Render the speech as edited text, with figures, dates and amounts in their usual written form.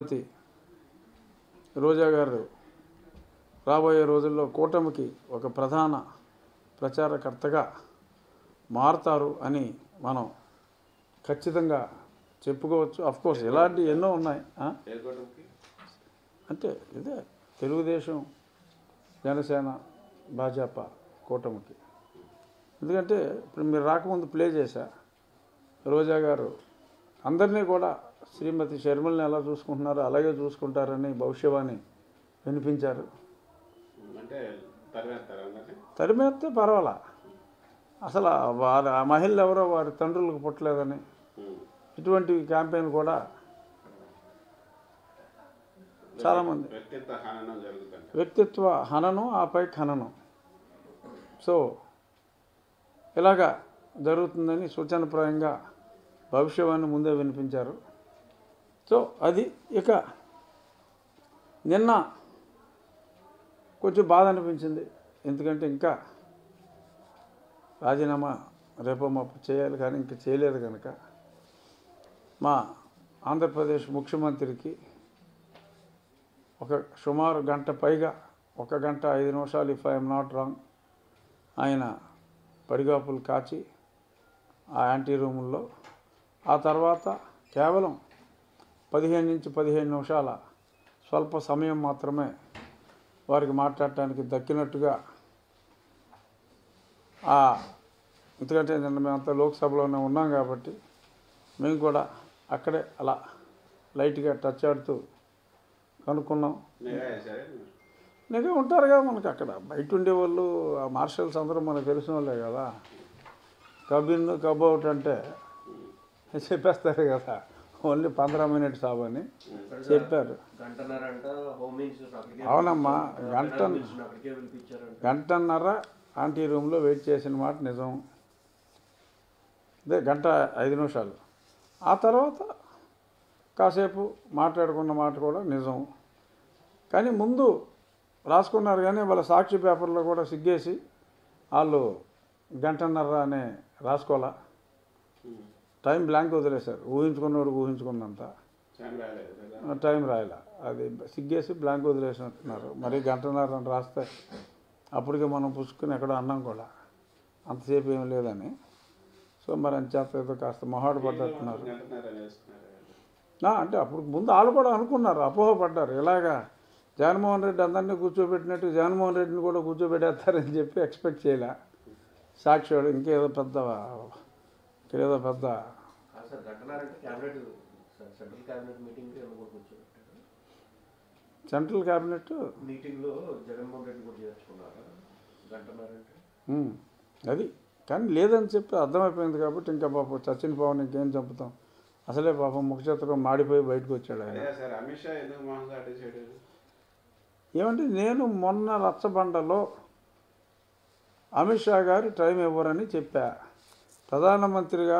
శ్రీమతి రోజా గారు రాబోయే రోజుల్లో కూటమికి ఒక ప్రధాన ప్రచారకర్తగా మారతారు అని మనం ఖచ్చితంగా చెప్పుకోవచ్చు. అఫ్కోర్స్ ఇలాంటి ఎన్నో ఉన్నాయి. అంటే ఇదే తెలుగుదేశం, జనసేన, భాజపా కూటమికి. ఎందుకంటే ఇప్పుడు మీరు రాకముందు ప్లే చేశా, రోజా గారు అందరినీ కూడా శ్రీమతి షర్మిలని ఎలా చూసుకుంటున్నారో అలాగే చూసుకుంటారని భవిష్యవాణి వినిపించారు. తరిమేస్తే పర్వాలా, అసలు వారి ఆ మహిళలు ఎవరో వారి తండ్రులకు పుట్టలేదని ఇటువంటి క్యాంపెయిన్ కూడా చాలామంది వ్యక్తిత్వ హననం, ఆపై ఖననం. సో ఇలాగా జరుగుతుందని సూచనప్రాయంగా భవిష్యవాణి ముందే వినిపించారు. సో అది ఇక నిన్న కొంచెం బాధ అనిపించింది. ఎందుకంటే ఇంకా రాజీనామా రేపో మాపు చేయాలి, కానీ ఇంకా చేయలేదు కనుక మా ఆంధ్రప్రదేశ్ ముఖ్యమంత్రికి ఒక సుమారు గంట పైగా, 1 గంట 5 నిమిషాలు ఇఫ్ ఐఎమ్ నాట్ రాంగ్, ఆయన పడిగాపులు కాచి ఆ యాంటీ రూముల్లో, ఆ తర్వాత కేవలం 15 నుంచి 15 నిమిషాల స్వల్ప సమయం మాత్రమే వారికి మాట్లాడటానికి దక్కినట్టుగా. ఎందుకంటే నిన్న మేమంతా లోక్సభలోనే ఉన్నాం కాబట్టి మేము కూడా అక్కడే అలా లైట్గా టచ్ ఆడుతూ కనుక్కున్నాం. నిజంగా ఉంటారుగా మనకి అక్కడ బయట ఉండేవాళ్ళు, ఆ మార్షల్స్ అందరూ మనకు తెలిసిన వాళ్ళే కదా. కబిన్ కబౌట్ అంటే చెప్పేస్తారు కదా, ఓన్లీ 15 మినిట్స్ అవని చెప్పారు. అవునమ్మా, గంటన్నర ఆంటీ రూమ్లో వెయిట్ చేసిన మాట నిజం. అదే 1 గంట 5 నిమిషాలు. ఆ తర్వాత కాసేపు మాట్లాడుకున్న మాట కూడా నిజం. కానీ ముందు రాసుకున్నారు, కానీ వాళ్ళ సాక్షి పేపర్లో కూడా సిగ్గేసి వాళ్ళు 1 గంటన్నర అనే రాసుకోవాలా, టైం బ్లాంక్ వదిలేశారు. ఊహించుకున్నవాడు ఊహించుకున్నంత టైం రాయలే, అది సిగ్గేసి బ్లాంక్ వదిలేసినట్టున్నారు. మరి 1 గంటన్నర అని రాస్తే అప్పటికే మనం పుచ్చుకుని ఎక్కడో అన్నాం కూడా, అంతసేపు ఏం లేదని. సో మరి అంచేత ఏదో కాస్త మొహాట పడ్డట్టున్నారు. అంటే అప్పుడు ముందు వాళ్ళు కూడా అనుకున్నారు, అపోహపడ్డారు. ఇలాగా జగన్మోహన్ రెడ్డి అందరినీ కూర్చోబెట్టినట్టు జగన్మోహన్ రెడ్డిని కూడా కూర్చోబెట్టేస్తారని చెప్పి ఎక్స్పెక్ట్ చేయలే. సాక్షివాడు ఇంకేదో పెద్ద సెంట్రల్ క్యాబినెట్ మీటింగ్లో జగన్మోహన్ రెడ్డి కూడా చేర్చుకున్నారు అది. కానీ లేదని చెప్పి అర్థమైపోయింది కాబట్టి ఇంకా పాపం చచ్చిన పవన్ ఇంకేం చంపుతాం, అసలే పాపం ముఖచిత్రం మాడిపోయి బయటకు వచ్చాడు ఆయన. ఏమంటే నేను మొన్న రచ్చబండలో అమిత్ షా గారు టైం ఇవ్వరని చెప్పా. ప్రధానమంత్రి గారు